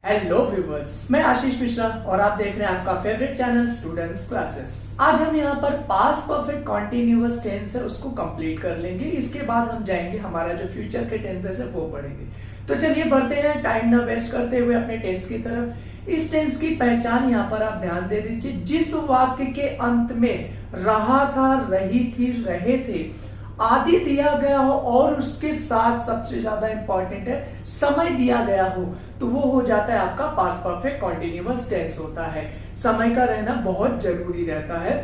Hello viewers, मैं आशीष मिश्रा और आप देख रहे हैं आपका फेवरेट चैनल स्टूडेंट्स क्लासेस। आज हम यहाँ पर पास्ट परफेक्ट कॉन्टिन्यूअस टेंस है उसको कंप्लीट कर लेंगे। इसके बाद हम जाएंगे हमारा जो फ्यूचर के टेंसेस है वो पढ़ेंगे। तो चलिए बढ़ते हैं, टाइम ना वेस्ट करते हुए अपने टेंस की तरफ। इस टेंस की पहचान यहाँ पर आप ध्यान दे दीजिए। जिस वाक्य के अंत में रहा था, रही थी, रहे थे आदि दिया गया हो और उसके साथ सबसे ज्यादा इंपॉर्टेंट है समय दिया गया हो, तो वो हो जाता है आपका पास्ट परफेक्ट कॉन्टिन्यूअस टेंस होता है। समय का रहना बहुत जरूरी रहता है।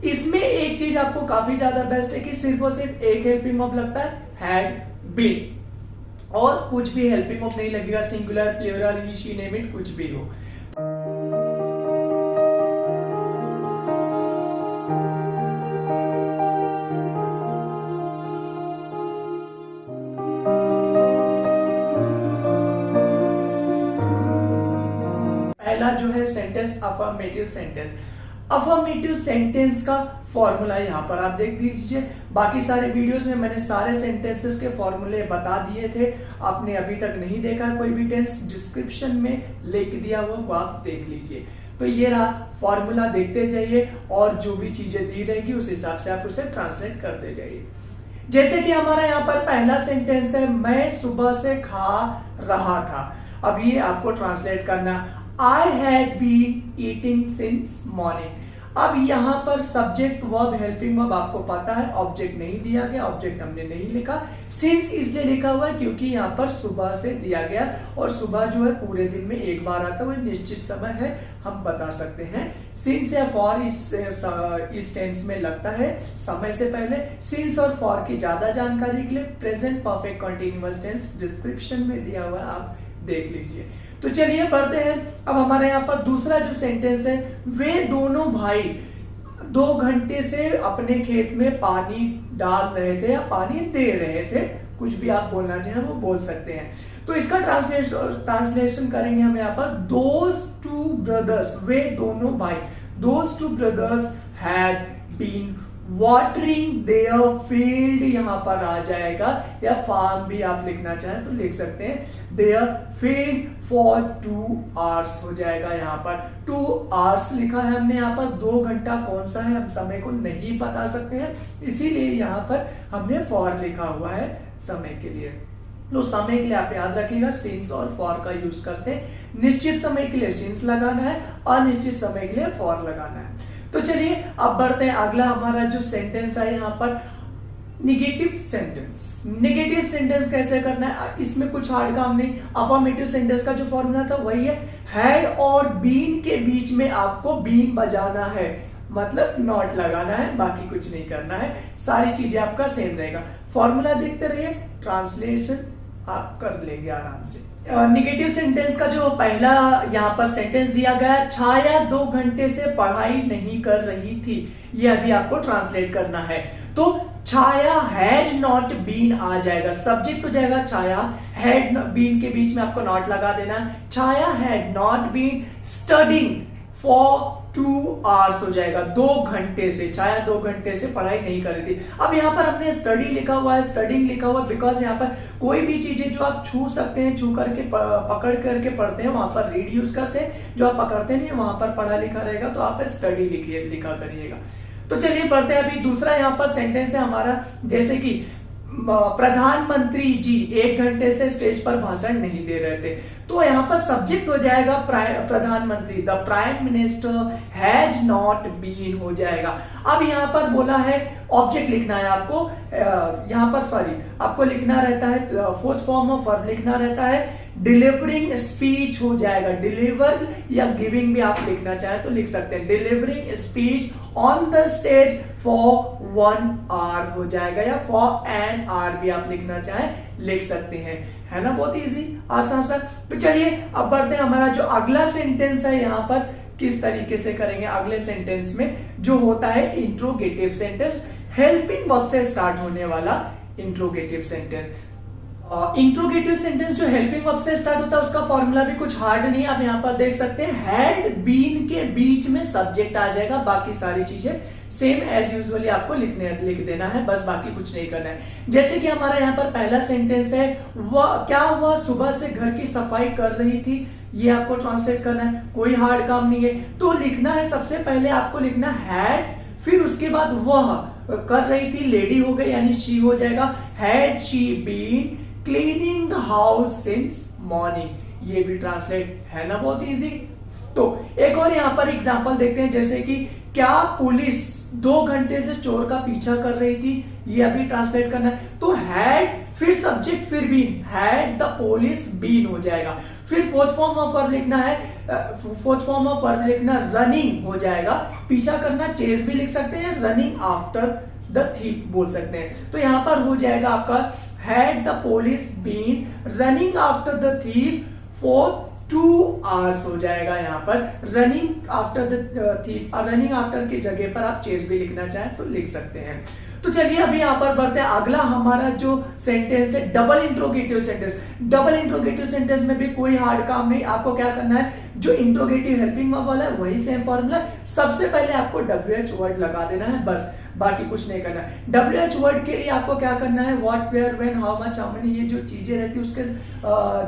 इसमें एक चीज आपको काफी ज्यादा बेस्ट है कि सिर्फ और सिर्फ एक हेल्पिंग ऑफ लगता है, हैड बीन, और कुछ भी हेल्पिंग ऑफ नहीं लगेगा, singular, plural, he, she, name it, कुछ भी हो। पहला जो है sentence affirmative sentence. Affirmative sentence का फॉर्मूला यहाँ पर आप देख दीजिए। बाकी सारे वीडियोस में मैंने सारे सेंटेंसेस के फॉर्मूले बता दिए थे। आपने अभी तक नहीं देखा कोई भी टेंस, डिस्क्रिप्शन में लिख दिया हुआ वो आप देख लीजिए। तो ये रहा फॉर्मूला, देखते जाइए और जो भी चीजें दी रहेगी उस हिसाब से आप उसे ट्रांसलेट करते जाइए। जैसे कि हमारा यहाँ पर पहला सेंटेंस है, मैं सुबह से खा रहा था। अब ये आपको ट्रांसलेट करना, I had been eating since morning। अब यहाँ पर सब्जेक्ट वर्ब हेल्पिंग वर्ब आपको पता है, ऑब्जेक्ट नहीं दिया गया, ऑब्जेक्ट हमने नहीं लिखा। सिंस इसलिए लिखा हुआ है क्योंकि यहाँ पर सुबह से दिया गया और सुबह जो है पूरे दिन में एक बार आता है, वो निश्चित समय है, हम बता सकते हैं। सिंस या फॉर इस टेंस में लगता है समय से पहले। सिंस और फॉर की ज्यादा जानकारी के लिए present perfect continuous tense description में दिया हुआ है, आप देख लीजिए। तो चलिए बढ़ते हैं। अब हमारे यहाँ पर दूसरा जो सेंटेंस है, वे दोनों भाई 2 घंटे से अपने खेत में पानी डाल रहे थे या पानी दे रहे थे, कुछ भी आप बोलना चाहें वो बोल सकते हैं। तो इसका ट्रांसलेशन करेंगे हम यहाँ पर, दोज टू ब्रदर्स, वे दोनों भाई, those two brothers had been watering their field, यहां पर आ जाएगा, या फार्म भी आप लिखना चाहें तो लिख सकते हैं, देयर फील्ड फॉर 2 आवर्स हो जाएगा। यहाँ पर 2 आवर्स लिखा है हमने, यहाँ पर 2 घंटा कौन सा है हम समय को नहीं बता सकते हैं, इसीलिए यहाँ पर हमने फॉर लिखा हुआ है समय के लिए। तो समय के लिए आप याद रखिएगा सिंस और फॉर का यूज करते हैं। निश्चित समय के लिए सिंस लगाना है, अनिश्चित समय के लिए फॉर लगाना है। तो चलिए अब बढ़ते हैं, अगला हमारा जो सेंटेंस है यहाँ पर निगेटिव सेंटेंस। निगेटिव सेंटेंस कैसे करना है, इसमें कुछ हार्ड काम नहीं। अफर्मेटिव सेंटेंस का जो फॉर्मूला था वही है, हैड और बीन के बीच में आपको बीन बजाना है, मतलब नॉट लगाना है, बाकी कुछ नहीं करना है, सारी चीजें आपका सेम रहेगा। फॉर्मूला देखते रहिए, ट्रांसलेशन आप कर लेंगे आराम से। निगेटिव सेंटेंस का जो पहला यहाँ पर सेंटेंस दिया गया है, छाया 2 घंटे से पढ़ाई नहीं कर रही थी, ये अभी आपको ट्रांसलेट करना है। तो छाया हैड नॉट बीन आ जाएगा, सब्जेक्ट हो जाएगा छाया, हैड बीन के बीच में आपको नॉट लगा देना। Chhaya had not been studying for 2 hours हो जाएगा, 2 घंटे से, छाया 2 घंटे से पढ़ाई नहीं कर रही थी। अब यहाँ पर हमने स्टडी लिखा हुआ है, स्टडिंग लिखा हुआ है, बिकॉज यहाँ पर कोई भी चीजें जो आप छू सकते हैं, छू करके पकड़ करके पढ़ते हैं, वहां पर रीड यूज करते हैं, जो आप पकड़ते नहीं वहां पर पढ़ा लिखा रहेगा, तो आप स्टडी लिखा करिएगा। तो चलिए बढ़ते हैं, अभी दूसरा यहाँ पर सेंटेंस है हमारा, जैसे कि प्रधानमंत्री जी 1 घंटे से स्टेज पर भाषण नहीं दे रहे थे, तो यहाँ पर सब्जेक्ट हो जाएगा प्रधानमंत्री, the prime minister has not been हो जाएगा। अब यहाँ पर बोला है ऑब्जेक्ट लिखना है आपको, यहाँ पर आपको लिखना रहता है, 4th फॉर्म ऑफ वर्ब लिखना रहता है, डिलीवरिंग स्पीच हो जाएगा। डिलीवर या गिविंग भी आप लिखना चाहे तो लिख सकते हैं, delivering speech on the stage for 1 hour हो जाएगा, या फॉर एन आवर भी आप लिखना चाहे लिख सकते हैं, है ना, बहुत इजी, आसान सा। तो चलिए अब बढ़ते हैं, हमारा जो अगला सेंटेंस है यहाँ पर किस तरीके से करेंगे। अगले सेंटेंस में जो होता है इंट्रोगेटिव सेंटेंस, हेल्पिंग वर्ब से स्टार्ट होने वाला इंट्रोगेटिव सेंटेंस। इंट्रोगेटिव सेंटेंस जो हेल्पिंग वर्ब से स्टार्ट होता है उसका फॉर्मूला भी कुछ हार्ड नहीं है, आप यहाँ पर देख सकते हैं, हैड बीन के बीच में सब्जेक्ट आ जाएगा, बाकी सारी चीजें सेम एज यूजुअली आपको लिख देना है, बस बाकी कुछ नहीं करना है। जैसे कि हमारा यहाँ पर पहला सेंटेंस है, वह सुबह से घर की सफाई कर रही थी, ये आपको ट्रांसलेट करना है, कोई हार्ड काम नहीं है। तो लिखना है, सबसे पहले आपको लिखना हैड, फिर उसके बाद वह कर रही थी, लेडी हो गई यानी शी हो जाएगा, had she been cleaning the house since morning. ये भी ट्रांसलेट है ना, बहुत इजी। तो एक और यहां पर एग्जांपल देखते हैं, जैसे कि क्या पुलिस 2 घंटे से चोर का पीछा कर रही थी, ये अभी ट्रांसलेट करना है। तो हैड फिर सब्जेक्ट फिर been, had the police been हो जाएगा। फिर फोर्थ फॉर्म ऑफ वर्ब लिखना है, फोर्थ फॉर्म ऑफ वर्ब लिखना रनिंग हो जाएगा, पीछा करना चेस भी लिख सकते हैं, रनिंग आफ्टर द थीफ बोल सकते हैं। तो यहां पर हो जाएगा आपका had the police been running after the thief for 2 hours हो जाएगा। यहाँ पर running after the thief, running after की जगह पर आप चेस भी लिखना चाहें तो लिख सकते हैं। तो चलिए अभी यहाँ पर बढ़ते हैं, अगला हमारा जो सेंटेंस है double interrogative sentence. Double interrogative sentence में भी कोई हार्ड काम नहीं, आपको क्या करना है, जो इंट्रोगेटिव हेल्पिंग वर्ब वाला है वही सेम फॉर्मूला, सबसे पहले आपको WH वर्ड लगा देना है, बस बाकी कुछ नहीं करना है। WH वर्ड के लिए आपको क्या करना है, what, where, when, how much, how many, ये जो चीजें रहती है उसके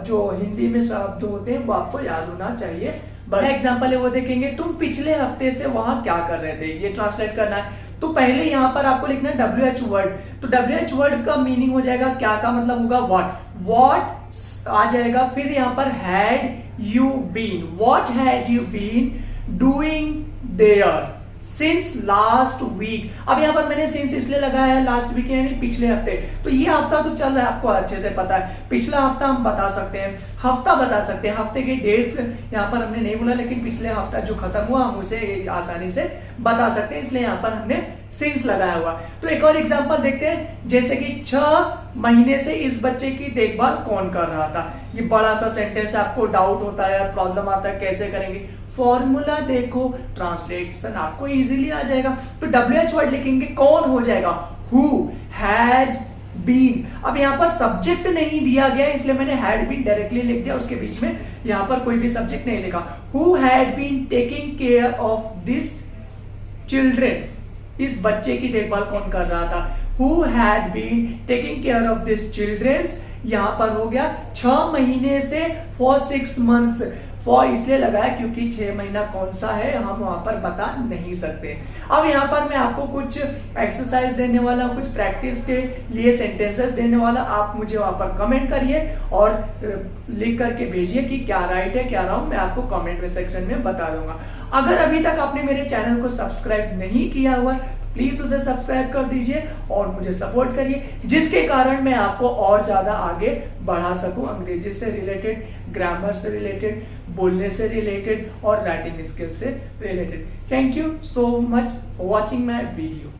जो हिंदी में शब्द होते हैं वो आपको याद होना चाहिए। बस एग्जांपल है वो देखेंगे, तुम पिछले हफ्ते से वहां क्या कर रहे थे, ये ट्रांसलेट करना है। तो पहले यहां पर आपको लिखना है WH वर्ड। तो WH वर्ड का मीनिंग हो जाएगा, क्या का मतलब होगा, व्हाट आ जाएगा। फिर यहां पर had you been, what had you been doing there since last week. अब यहाँ पर मैंने सिंस इसलिए लगाया है, लास्ट वीक यानी पिछले हफ्ते, तो ये हफ्ता तो चल रहा है, आपको अच्छे से पता है। पिछला हफ्ता हम बता सकते हैं, हफ्ता बता सकते हैं, हफ्ते के डेज यहाँ पर हमने नहीं बोला, लेकिन पिछले हफ्ता जो खत्म हुआ हम उसे आसानी से बता सकते हैं, इसलिए यहाँ पर हमने सिंस लगाया हुआ। तो एक और एग्जांपल देखते हैं, जैसे कि 6 महीने से इस बच्चे की देखभाल कौन कर रहा था। ये बड़ा सा सेंटेंस है, आपको डाउट होता है, प्रॉब्लम आता है, कैसे करेंगे, फॉर्मूला देखो, ट्रांसलेशन आपको इजीली आ जाएगा। तो WH वर्ड लिखेंगे, कौन हो जाएगा, हु हैड बीन। अब यहाँ पर सब्जेक्ट नहीं दिया गया इसलिए मैंने हैड बीन डायरेक्टली लिख दिया, उसके बीच में यहाँ पर कोई भी सब्जेक्ट नहीं लिखा। Who had been taking care of this children, इस बच्चे की देखभाल कौन कर रहा था, who had been taking care of this children. यहां पर हो गया 6 महीने से, फॉर 6 months, फॉर इसलिए लगाया क्योंकि 6 महीना कौन सा है हम वहां पर बता नहीं सकते। अब यहाँ पर मैं आपको कुछ एक्सरसाइज देने वाला हूँ, कुछ प्रैक्टिस के लिए सेंटेंसेस देने वाला, आप मुझे वहां पर कमेंट करिए और लिख करके भेजिए कि क्या राइट है क्या रॉन्ग, मैं आपको कमेंट में सेक्शन में बता दूंगा। अगर अभी तक आपने मेरे चैनल को सब्सक्राइब नहीं किया हुआ है प्लीज उसे सब्सक्राइब कर दीजिए और मुझे सपोर्ट करिए, जिसके कारण मैं आपको और ज्यादा आगे बढ़ा सकूं, अंग्रेजी से रिलेटेड, ग्रामर से रिलेटेड, बोलने से रिलेटेड और राइटिंग स्किल से related. Thank you so much for watching my video.